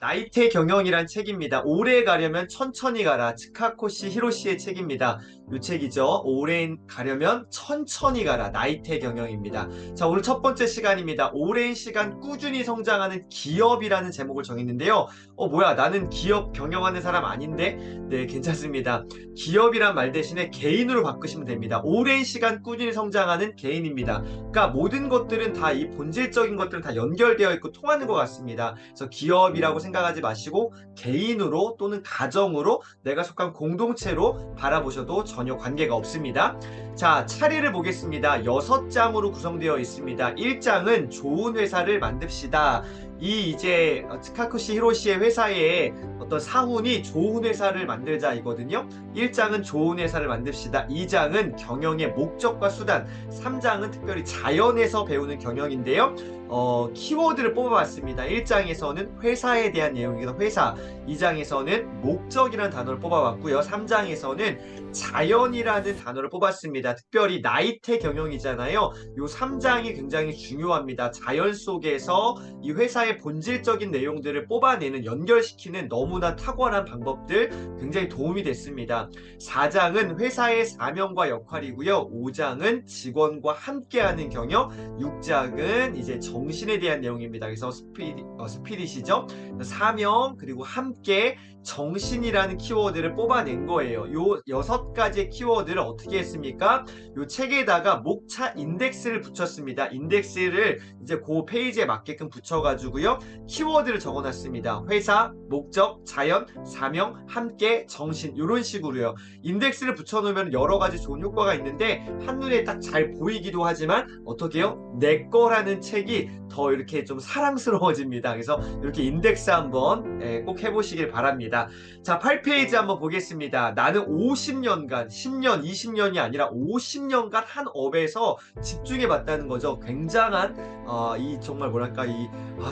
나이테 경영이란 책입니다. 오래 가려면 천천히 가라. 츠카코시 히로시의 책입니다. 이 책이죠. 오래 가려면 천천히 가라. 나이테 경영입니다. 자, 오늘 첫 번째 시간입니다. 오랜 시간 꾸준히 성장하는 기업이라는 제목을 정했는데요. 뭐야, 나는 기업 경영하는 사람 아닌데? 네, 괜찮습니다. 기업이란 말 대신에 개인으로 바꾸시면 됩니다. 오랜 시간 꾸준히 성장하는 개인입니다. 그러니까 모든 것들은 다 이 본질적인 것들은 다 연결되어 있고 통하는 것 같습니다. 그래서 기업이라고 생각하지 마시고 개인으로 또는 가정으로 내가 속한 공동체로 바라보셔도 전혀 관계가 없습니다. 자, 차례를 보겠습니다. 6장으로 구성되어 있습니다. 1장은 좋은 회사를 만듭시다. 이제 츠카쿠시 히로시의 회사에 어떤 사훈이 좋은 회사를 만들자이거든요. 1장은 좋은 회사를 만듭시다. 2장은 경영의 목적과 수단, 3장은 특별히 자연에서 배우는 경영인데요. 키워드를 뽑아봤습니다. 1장에서는 회사에 대한 내용이기도 회사, 2장에서는 목적이라는 단어를 뽑아봤고요. 3장에서는 자연이라는 단어를 뽑았습니다. 특별히 나이테 경영이잖아요. 이 3장이 굉장히 중요합니다. 자연 속에서 이 회사의 본질적인 내용들을 뽑아내는, 연결시키는 너무나 탁월한 방법들 굉장히 도움이 됐습니다. 4장은 회사의 사명과 역할이고요. 5장은 직원과 함께하는 경영, 6장은 이제 정신에 대한 내용입니다. 그래서 스피릿이죠. 사명 그리고 함께 정신이라는 키워드를 뽑아낸 거예요. 요 6가지의 키워드를 어떻게 했습니까? 요 책에다가 목차 인덱스를 붙였습니다. 인덱스를 이제 그 페이지에 맞게끔 붙여가지고요. 키워드를 적어놨습니다. 회사, 목적, 자연, 사명, 함께, 정신 이런 식으로요. 인덱스를 붙여놓으면 여러 가지 좋은 효과가 있는데 한눈에 딱 잘 보이기도 하지만 어떻게 해요? 내 거라는 책이 더 이렇게 좀 사랑스러워집니다. 그래서 이렇게 인덱스 한번 꼭 해보시길 바랍니다. 자, 8페이지 한번 보겠습니다. 나는 50년간, 10년, 20년이 아니라 50년간 한 업에서 집중해봤다는 거죠. 굉장한 이 정말 뭐랄까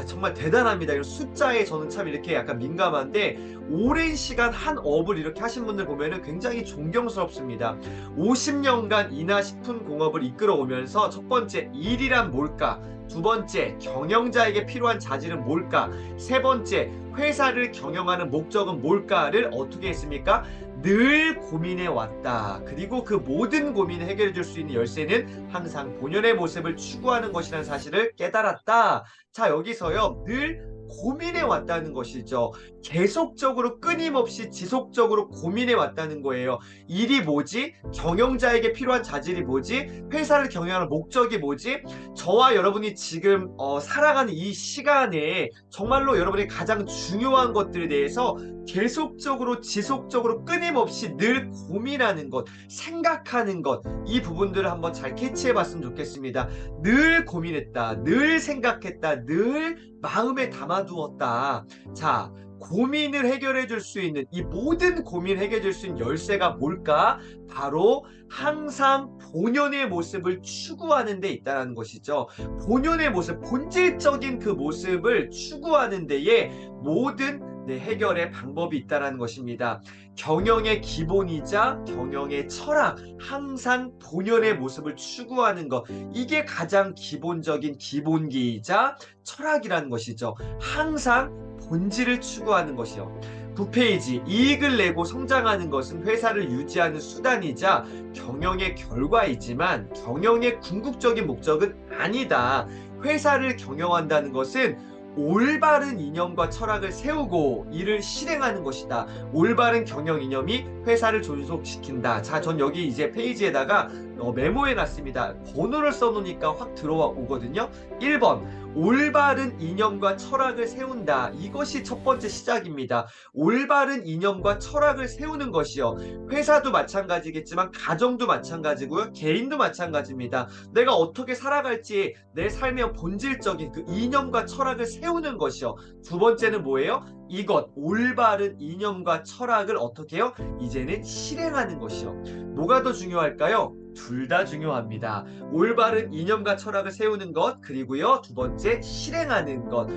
정말 대단합니다. 이런 숫자에 저는 참 이렇게 약간 민감한데 오랜 시간 한 업을 이렇게 하신 분들 보면은 굉장히 존경스럽습니다. 50년간 이나 싶은 공업을 이끌어오면서 첫 번째 일이란 뭘까? 두 번째, 경영자에게 필요한 자질은 뭘까? 세 번째, 회사를 경영하는 목적은 뭘까를 어떻게 했습니까? 늘 고민해 왔다. 그리고 그 모든 고민을 해결해 줄 수 있는 열쇠는 항상 본연의 모습을 추구하는 것이라는 사실을 깨달았다. 자, 여기서요. 늘 고민해 왔다는 것이죠. 계속적으로 끊임없이 지속적으로 고민해 왔다는 거예요. 일이 뭐지? 경영자에게 필요한 자질이 뭐지? 회사를 경영하는 목적이 뭐지? 저와 여러분이 지금 살아가는 이 시간에 정말로 여러분이 가장 중요한 것들에 대해서 계속적으로 지속적으로 끊임없이 늘 고민하는 것, 생각하는 것, 이 부분들을 한번 잘 캐치해 봤으면 좋겠습니다. 늘 고민했다, 늘 생각했다, 늘 마음에 담아두었다. 자, 고민을 해결해 줄 수 있는, 이 모든 고민을 해결해 줄 수 있는 열쇠가 뭘까? 바로 항상 본연의 모습을 추구하는 데 있다는 것이죠. 본연의 모습, 본질적인 그 모습을 추구하는 데에 모든 해결의 방법이 있다는 것입니다. 경영의 기본이자 경영의 철학, 항상 본연의 모습을 추구하는 것, 이게 가장 기본적인 기본기이자 철학이라는 것이죠. 항상 본질을 추구하는 것이요. 9페이지, 이익을 내고 성장하는 것은 회사를 유지하는 수단이자 경영의 결과이지만 경영의 궁극적인 목적은 아니다. 회사를 경영한다는 것은 올바른 이념과 철학을 세우고 이를 실행하는 것이다. 올바른 경영 이념이 회사를 존속시킨다. 자, 전 여기 이제 페이지에다가 메모해 놨습니다. 번호를 써놓으니까 확 들어오거든요. 1번, 올바른 이념과 철학을 세운다. 이것이 첫 번째 시작입니다. 올바른 이념과 철학을 세우는 것이요. 회사도 마찬가지겠지만 가정도 마찬가지고요. 개인도 마찬가지입니다. 내가 어떻게 살아갈지 내 삶의 본질적인 그 이념과 철학을 세우는 것이요. 두 번째는 뭐예요? 이것, 올바른 이념과 철학을 어떻게 해요? 이제는 실행하는 것이요. 뭐가 더 중요할까요? 둘 다 중요합니다. 올바른 이념과 철학을 세우는 것, 그리고요, 두 번째, 실행하는 것.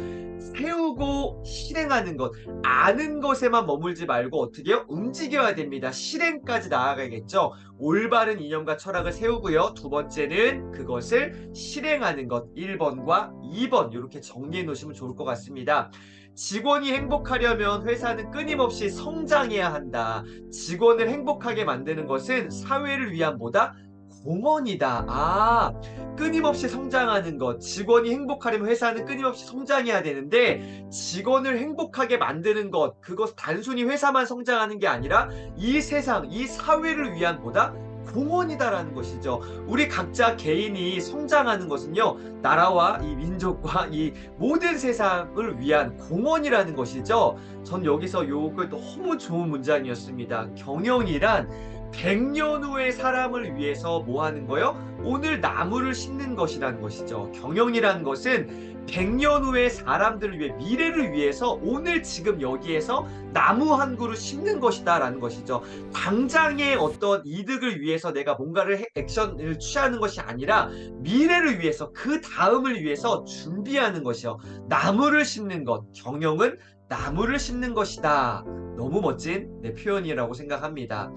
세우고 실행하는 것, 아는 것에만 머물지 말고 어떻게 해요? 움직여야 됩니다. 실행까지 나아가겠죠. 올바른 이념과 철학을 세우고요. 두 번째는 그것을 실행하는 것, 1번과 2번 이렇게 정리해 놓으시면 좋을 것 같습니다. 직원이 행복하려면 회사는 끊임없이 성장해야 한다. 직원을 행복하게 만드는 것은 사회를 위한 뭐다? 공헌이다. 끊임없이 성장하는 것. 직원이 행복하려면 회사는 끊임없이 성장해야 되는데 직원을 행복하게 만드는 것. 그것 단순히 회사만 성장하는 게 아니라 이 세상, 이 사회를 위한 뭐다? 공헌이다라는 것이죠. 우리 각자 개인이 성장하는 것은요, 나라와 이 민족과 이 모든 세상을 위한 공헌이라는 것이죠. 전 여기서 요거 너무 좋은 문장이었습니다. 경영이란 100년 후의 사람을 위해서 뭐 하는 거요? 오늘 나무를 심는 것이라는 것이죠. 경영이라는 것은 100년 후의 사람들을 위해, 미래를 위해서 오늘 지금 여기에서 나무 한 그루 심는 것이다 라는 것이죠. 당장의 어떤 이득을 위해서 내가 뭔가를 액션을 취하는 것이 아니라 미래를 위해서, 그 다음을 위해서 준비하는 것이요. 나무를 심는 것, 경영은 나무를 심는 것이다. 너무 멋진 표현이라고 생각합니다.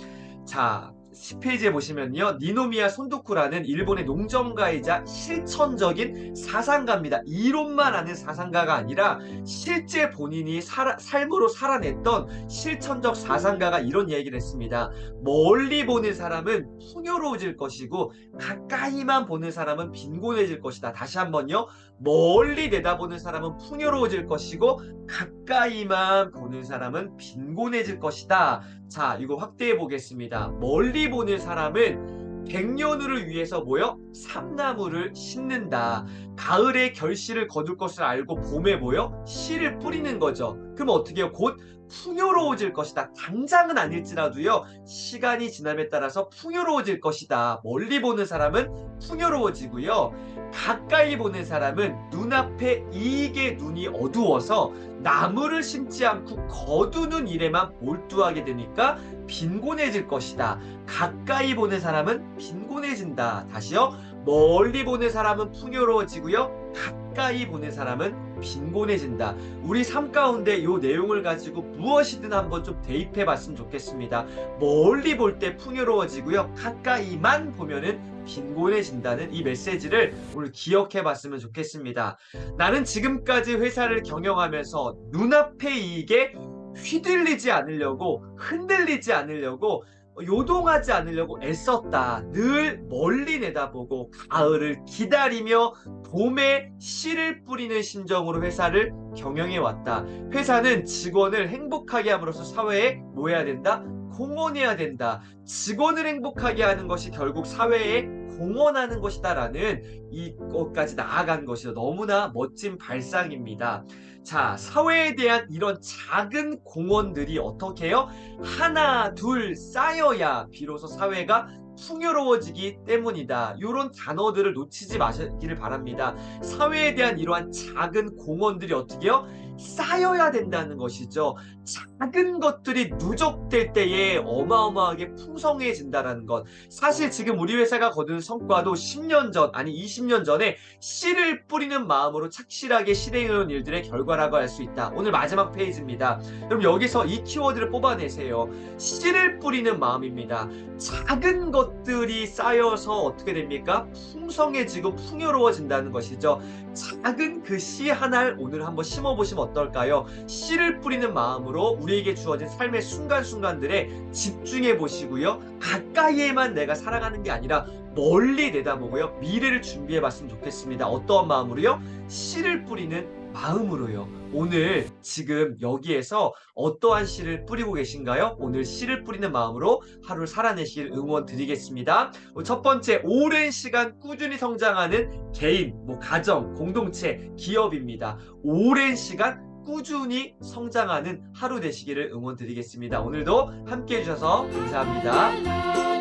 자, 10페이지에 보시면요, 니노미야 손도쿠라는 일본의 농점가이자 실천적인 사상가입니다. 이론만 아는 사상가가 아니라 실제 본인이 삶으로 살아냈던 실천적 사상가가 이런 얘기를 했습니다. 멀리 보는 사람은 풍요로워질 것이고 가까이만 보는 사람은 빈곤해질 것이다. 다시 한번요, 멀리 내다보는 사람은 풍요로워질 것이고 가까이만 보는 사람은 빈곤해질 것이다. 자, 이거 확대해 보겠습니다. 멀리 보는 사람은 100년 후를 위해서 뭐요? 삼나무를 심는다. 가을에 결실을 거둘 것을 알고 봄에 뭐요? 씨를 뿌리는 거죠. 그럼 어떻게 해요? 곧 풍요로워질 것이다. 당장은 아닐지라도요, 시간이 지남에 따라서 풍요로워질 것이다. 멀리 보는 사람은 풍요로워지고요, 가까이 보는 사람은 눈앞에 이익의 눈이 어두워서 나무를 심지 않고 거두는 일에만 몰두하게 되니까 빈곤해질 것이다. 가까이 보는 사람은 빈곤해진다. 다시요. 멀리 보는 사람은 풍요로워지고요, 가까이 보는 사람은 빈곤해진다. 우리 삶 가운데 이 내용을 가지고 무엇이든 한번 좀 대입해 봤으면 좋겠습니다. 멀리 볼 때 풍요로워지고요, 가까이만 보면은 빈곤해진다는 이 메시지를 오늘 기억해 봤으면 좋겠습니다. 나는 지금까지 회사를 경영하면서 눈앞의 이익에 휘둘리지 않으려고, 흔들리지 않으려고, 요동하지 않으려고 애썼다. 늘 멀리 내다보고 가을을 기다리며 봄에 씨를 뿌리는 심정으로 회사를 경영해 왔다. 회사는 직원을 행복하게 함으로써 사회에 뭐 해야 된다? 공헌해야 된다. 직원을 행복하게 하는 것이 결국 사회에 공헌하는 것이다 라는 이것까지 나아간 것이 너무나 멋진 발상입니다. 자, 사회에 대한 이런 작은 공헌들이 어떻게 해요? 하나, 둘 쌓여야 비로소 사회가 풍요로워지기 때문이다. 이런 단어들을 놓치지 마시기를 바랍니다. 사회에 대한 이러한 작은 공헌들이 어떻게 해요? 쌓여야 된다는 것이죠. 작은 것들이 누적될 때에 어마어마하게 풍성해진다는 것. 사실 지금 우리 회사가 거둔 성과도 10년 전, 아니 20년 전에 씨를 뿌리는 마음으로 착실하게 실행해온 일들의 결과라고 할 수 있다. 오늘 마지막 페이지입니다. 그럼 여기서 이 키워드를 뽑아내세요. 씨를 뿌리는 마음입니다. 작은 것들이 쌓여서 어떻게 됩니까? 풍성해지고 풍요로워진다는 것이죠. 작은 그 씨 하나를 오늘 한번 심어보시면 어떨까요? 씨를 뿌리는 마음으로 우리에게 주어진 삶의 순간순간들에 집중해 보시고요, 가까이에만 내가 살아가는 게 아니라 멀리 내다보고요, 미래를 준비해 봤으면 좋겠습니다. 어떠한 마음으로요? 씨를 뿌리는 마음으로요. 오늘 지금 여기에서 어떠한 씨를 뿌리고 계신가요? 오늘 씨를 뿌리는 마음으로 하루를 살아내실 응원 드리겠습니다. 첫 번째, 오랜 시간 꾸준히 성장하는 개인, 가정, 공동체, 기업입니다. 오랜 시간 꾸준히 성장하는 하루 되시기를 응원 드리겠습니다. 오늘도 함께 해주셔서 감사합니다.